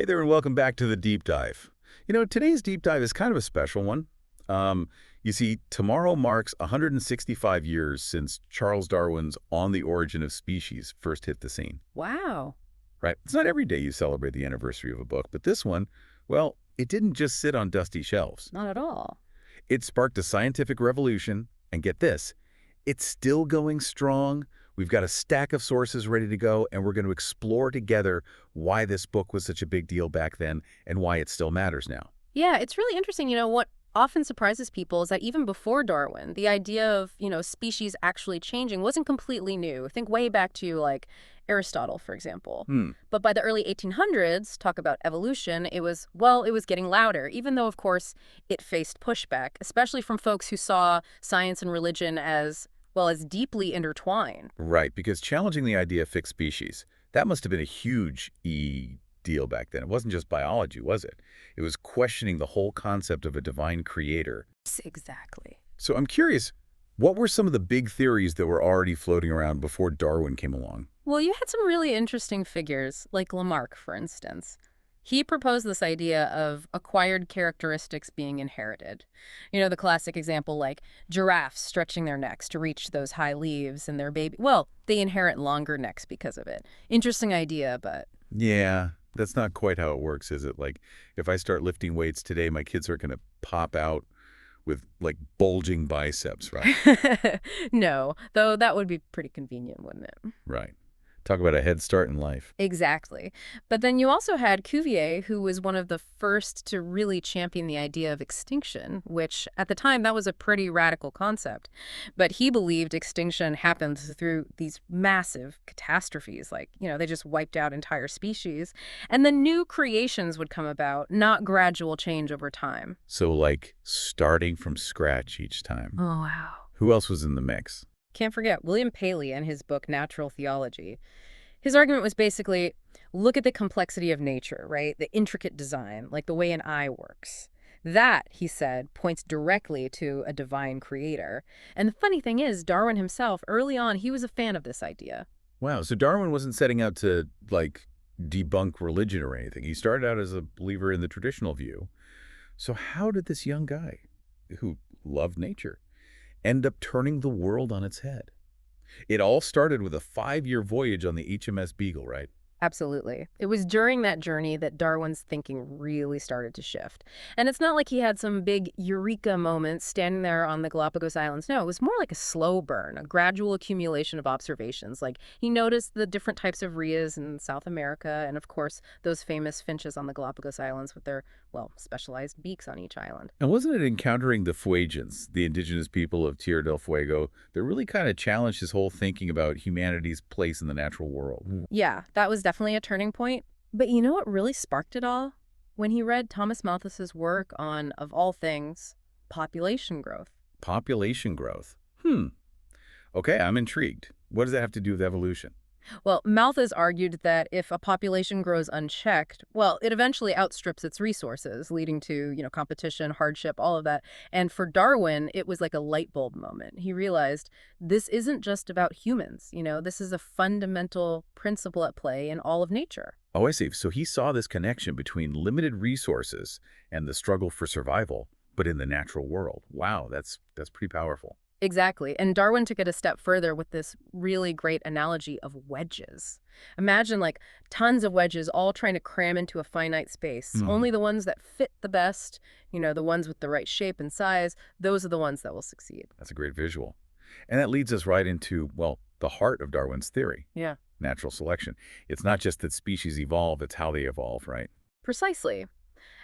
Hey there, and welcome back to the Deep Dive. Today's Deep Dive is kind of a special one. You see, tomorrow marks 165 years since Charles Darwin's On the Origin of Species first hit the scene, Wow. right? It's not every day you celebrate the anniversary of a book, but this one, well, it didn't just sit on dusty shelves. Not at all. It sparked a scientific revolution, and get this, it's still going strong. We've got a stack of sources ready to go, and we're going to explore together why this book was such a big deal back then and why it still matters now. Yeah, it's really interesting. What often surprises people is that even before Darwin, the idea of, species actually changing wasn't completely new. Think way back to, like, Aristotle, for example. Hmm, But by the early 1800s, talk about evolution, it was getting louder, even though, of course, it faced pushback, especially from folks who saw science and religion as deeply intertwined. right, because challenging the idea of fixed species, that must have been a huge deal back then. It wasn't just biology, was it? It was questioning the whole concept of a divine creator. Exactly. So I'm curious, what were some of the big theories that were already floating around before Darwin came along? Well, you had some really interesting figures, like Lamarck, for instance. He proposed this idea of acquired characteristics being inherited. The classic example, like giraffes stretching their necks to reach those high leaves, and their baby, well, they inherit longer necks because of it. Interesting idea, but Yeah, that's not quite how it works, is it? Like, if I start lifting weights today, my kids are going to pop out with, like, bulging biceps, right? no, though that would be pretty convenient, wouldn't it? Right. Talk about a head start in life. Exactly. But then you also had Cuvier, who was one of the first to really champion the idea of extinction, which at the time that was a pretty radical concept. But he believed extinction happened through these massive catastrophes, like, they just wiped out entire species. And then new creations would come about, not gradual change over time. So, like, starting from scratch each time. Oh, wow. Who else was in the mix? Can't forget William Paley and his book Natural Theology. His argument was basically, look at the complexity of nature, right? The intricate design, like the way an eye works. That, he said, points directly to a divine creator. And the funny thing is, Darwin himself, early on, he was a fan of this idea. Wow, so Darwin wasn't setting out to, like, debunk religion or anything. He started out as a believer in the traditional view. So how did this young guy, who loved nature, end up turning the world on its head? It all started with a 5-year voyage on the HMS Beagle, right? Absolutely. It was during that journey that Darwin's thinking really started to shift. And it's not like he had some big eureka moment standing there on the Galapagos Islands. No, it was more like a slow burn, a gradual accumulation of observations. Like he noticed the different types of rheas in South America, and of course, those famous finches on the Galapagos Islands with their, well, specialized beaks on each island. And wasn't it encountering the Fuegians, the indigenous people of Tierra del Fuego, that really kind of challenged his whole thinking about humanity's place in the natural world? Yeah, that was definitely a turning point. But you know what really sparked it all? When he read Thomas Malthus's work on, of all things, population growth. Population growth. Okay, I'm intrigued. What does that have to do with evolution? Well, Malthus argued that if a population grows unchecked, well, it eventually outstrips its resources, leading to, competition, hardship, all of that. And for Darwin, it was like a light bulb moment. He realized this isn't just about humans, this is a fundamental principle at play in all of nature. Oh, I see. So he saw this connection between limited resources and the struggle for survival, but in the natural world. Wow, that's pretty powerful. Exactly. And Darwin took it a step further with this really great analogy of wedges. Imagine like tons of wedges all trying to cram into a finite space. Hmm. Only the ones that fit the best, the ones with the right shape and size, those are the ones that will succeed. That's a great visual. And that leads us right into, well, the heart of Darwin's theory, Yeah, natural selection. It's not just that species evolve, it's how they evolve, right? precisely.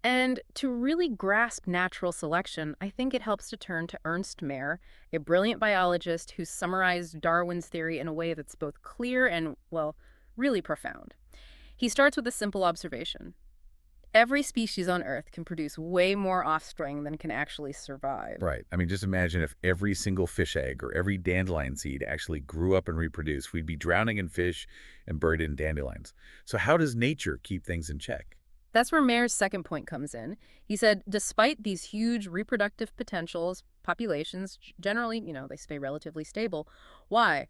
And to really grasp natural selection, I think it helps to turn to Ernst Mayr, a brilliant biologist who summarized Darwin's theory in a way that's both clear and, well, really profound. He starts with a simple observation. Every species on Earth can produce way more offspring than can actually survive. Right. I mean, just imagine if every single fish egg or every dandelion seed actually grew up and reproduced. We'd be drowning in fish and buried in dandelions. So how does nature keep things in check? That's where Mayer's second point comes in. He said, despite these huge reproductive potentials, populations generally, they stay relatively stable. Why?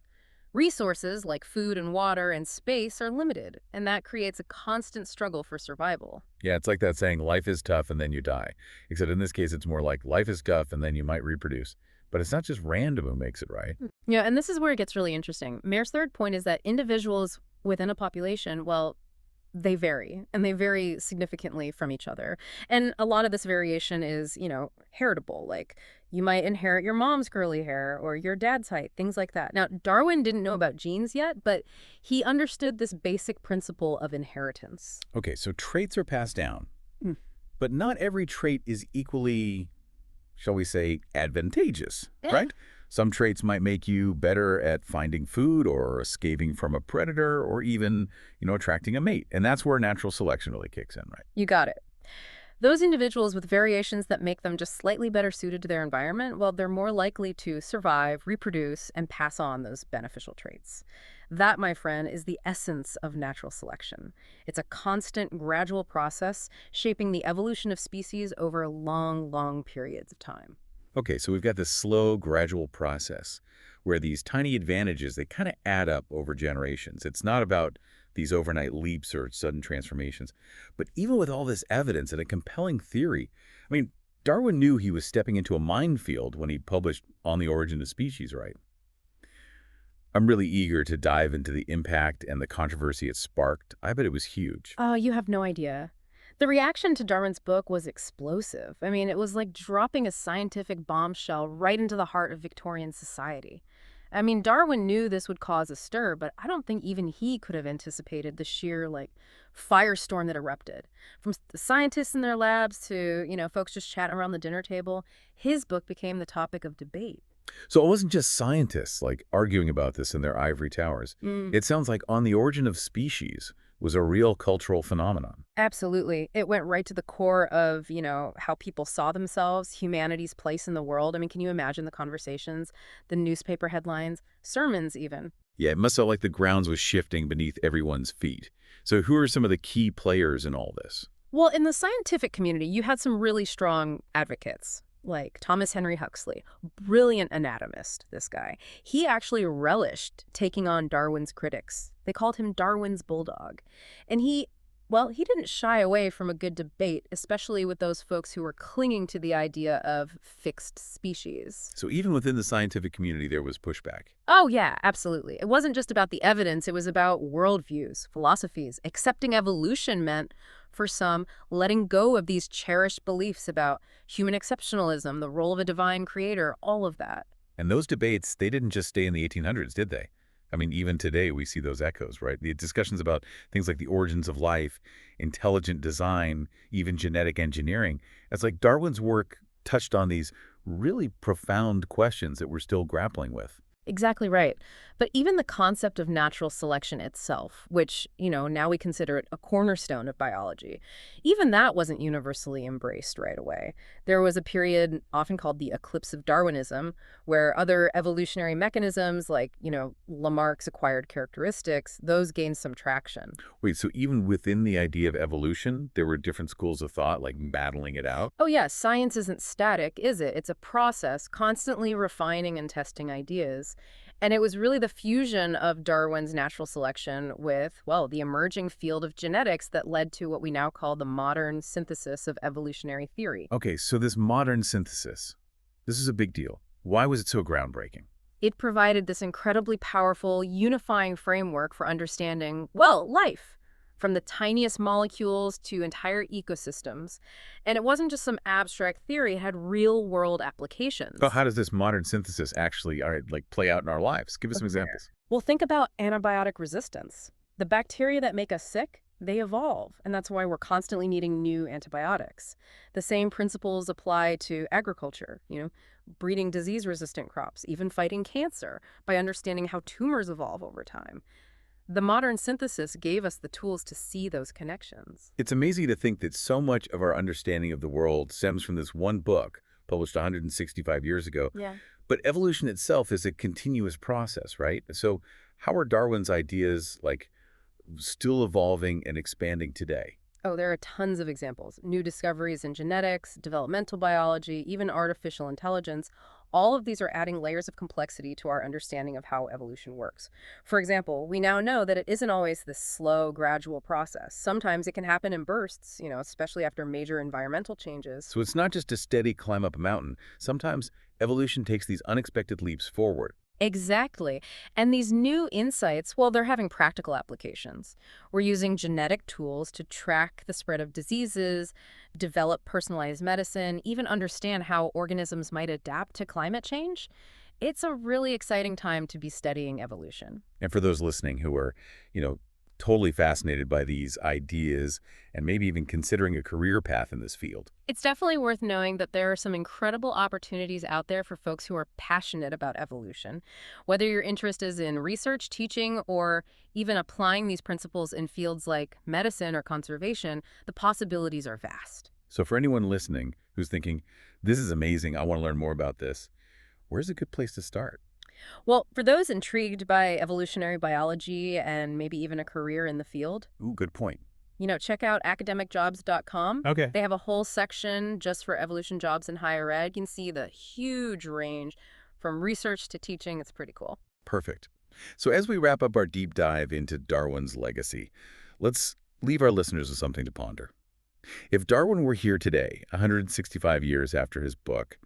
Resources like food and water and space are limited, and that creates a constant struggle for survival. Yeah, it's like that saying, life is tough and then you die. Except in this case, it's more like life is tough and then you might reproduce. But it's not just random who makes it, right? Yeah, and this is where it gets really interesting. Mayer's third point is that individuals within a population, well, they vary, and they vary significantly from each other. And a lot of this variation is, heritable. Like, you might inherit your mom's curly hair or your dad's height, things like that. Now, Darwin didn't know about genes yet, but he understood this basic principle of inheritance. Okay, so traits are passed down, Mm. but not every trait is equally, shall we say, advantageous, Yeah. right? Some traits might make you better at finding food or escaping from a predator or even, attracting a mate. And that's where natural selection really kicks in, right? You got it. Those individuals with variations that make them just slightly better suited to their environment, well, they're more likely to survive, reproduce, and pass on those beneficial traits. That, my friend, is the essence of natural selection. It's a constant, gradual process shaping the evolution of species over long, long periods of time. Okay, so we've got this slow, gradual process where these tiny advantages, they kind of add up over generations. It's not about these overnight leaps or sudden transformations. But even with all this evidence and a compelling theory, I mean, Darwin knew he was stepping into a minefield when he published On the Origin of Species, right? I'm really eager to dive into the impact and the controversy it sparked. I bet it was huge. Oh, you have no idea. The reaction to Darwin's book was explosive. I mean, it was like dropping a scientific bombshell right into the heart of Victorian society. I mean, Darwin knew this would cause a stir, but I don't think even he could have anticipated the sheer, firestorm that erupted. From the scientists in their labs to, folks just chatting around the dinner table, his book became the topic of debate. So it wasn't just scientists arguing about this in their ivory towers. Mm. It sounds like On the Origin of Species was a real cultural phenomenon. Absolutely. It went right to the core of, how people saw themselves, humanity's place in the world. I mean, can you imagine the conversations, the newspaper headlines, sermons even? Yeah, it must felt like the grounds was shifting beneath everyone's feet. So who are some of the key players in all this? Well, in the scientific community, you had some really strong advocates, like Thomas Henry Huxley, brilliant anatomist, this guy. He actually relished taking on Darwin's critics. They called him Darwin's bulldog. And he didn't shy away from a good debate, especially with those folks who were clinging to the idea of fixed species. So even within the scientific community, there was pushback. Oh, yeah, absolutely. It wasn't just about the evidence, it was about worldviews, philosophies. Accepting evolution meant, for some, letting go of these cherished beliefs about human exceptionalism, the role of a divine creator, all of that. And those debates, they didn't just stay in the 1800s, did they? I mean, even today we see those echoes, right? The discussions about things like the origins of life, intelligent design, even genetic engineering. It's like Darwin's work touched on these really profound questions that we're still grappling with. Exactly right. But even the concept of natural selection itself, which, now we consider it a cornerstone of biology, even that wasn't universally embraced right away. There was a period often called the eclipse of Darwinism, where other evolutionary mechanisms like, Lamarck's acquired characteristics, those gained some traction. Wait, so even within the idea of evolution, there were different schools of thought, like battling it out? Oh, yeah, science isn't static, is it? It's a process, constantly refining and testing ideas. And it was really the fusion of Darwin's natural selection with, well, the emerging field of genetics that led to what we now call the modern synthesis of evolutionary theory. Okay, so this modern synthesis, this is a big deal. Why was it so groundbreaking? It provided this incredibly powerful, unifying framework for understanding, well, life, from the tiniest molecules to entire ecosystems. And it wasn't just some abstract theory, it had real-world applications. So how does this modern synthesis actually play out in our lives? Give us some Okay. examples. Well, think about antibiotic resistance. The bacteria that make us sick, they evolve, and that's why we're constantly needing new antibiotics. The same principles apply to agriculture, breeding disease-resistant crops, even fighting cancer by understanding how tumors evolve over time. The modern synthesis gave us the tools to see those connections. It's amazing to think that so much of our understanding of the world stems from this one book published 165 years ago. Yeah. But evolution itself is a continuous process, right? So how are Darwin's ideas still evolving and expanding today? Oh, there are tons of examples. New discoveries in genetics, developmental biology, even artificial intelligence, All of these are adding layers of complexity to our understanding of how evolution works. For example, we now know that it isn't always this slow, gradual process. Sometimes it can happen in bursts, especially after major environmental changes. So it's not just a steady climb up a mountain. Sometimes evolution takes these unexpected leaps forward. Exactly. And these new insights, well, they're having practical applications. We're using genetic tools to track the spread of diseases, develop personalized medicine, even understand how organisms might adapt to climate change. It's a really exciting time to be studying evolution. And for those listening who are, you know, totally fascinated by these ideas and maybe even considering a career path in this field. It's definitely worth knowing that there are some incredible opportunities out there for folks who are passionate about evolution. Whether your interest is in research, teaching, or even applying these principles in fields like medicine or conservation, the possibilities are vast. So for anyone listening who's thinking, this is amazing, I want to learn more about this, where's a good place to start? Well, for those intrigued by evolutionary biology and maybe even a career in the field, Ooh, good point. check out academicjobs.com. Okay. They have a whole section just for evolution jobs in higher ed. You can see the huge range from research to teaching. It's pretty cool. Perfect. So as we wrap up our deep dive into Darwin's legacy, let's leave our listeners with something to ponder. If Darwin were here today, 165 years after his book,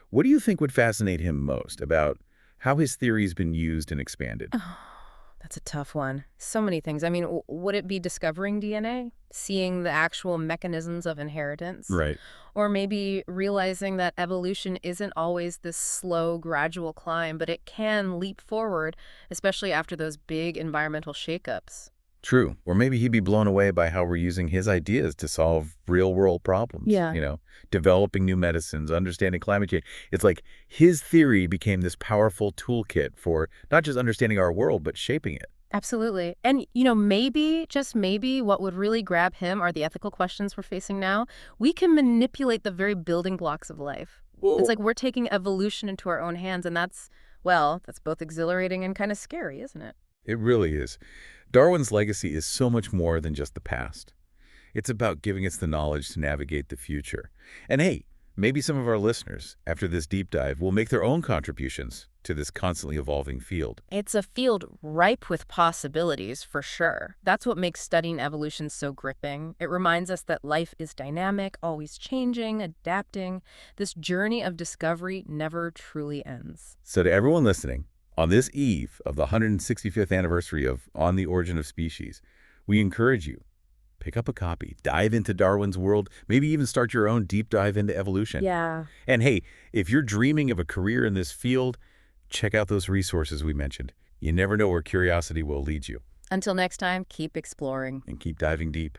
what do you think would fascinate him most about how his theory's been used and expanded? Oh, that's a tough one. So many things. I mean, would it be discovering DNA? Seeing the actual mechanisms of inheritance? Right. Or maybe realizing that evolution isn't always this slow, gradual climb, but it can leap forward, especially after those big environmental shakeups. True. Or maybe he'd be blown away by how we're using his ideas to solve real-world problems, Yeah. developing new medicines, understanding climate change. It's like his theory became this powerful toolkit for not just understanding our world, but shaping it. Absolutely. And, maybe, just maybe, what would really grab him are the ethical questions we're facing now. We can manipulate the very building blocks of life. It's Whoa. like we're taking evolution into our own hands, and that's both exhilarating and kind of scary, isn't it? It really is. Darwin's legacy is so much more than just the past. It's about giving us the knowledge to navigate the future. And hey, maybe some of our listeners, after this deep dive, will make their own contributions to this constantly evolving field. It's a field ripe with possibilities, for sure. That's what makes studying evolution so gripping. It reminds us that life is dynamic, always changing, adapting. This journey of discovery never truly ends. So to everyone listening, on this eve of the 165th anniversary of On the Origin of Species, we encourage you, pick up a copy, dive into Darwin's world, maybe even start your own deep dive into evolution. Yeah. And hey, if you're dreaming of a career in this field, check out those resources we mentioned. You never know where curiosity will lead you. Until next time, keep exploring. And keep diving deep.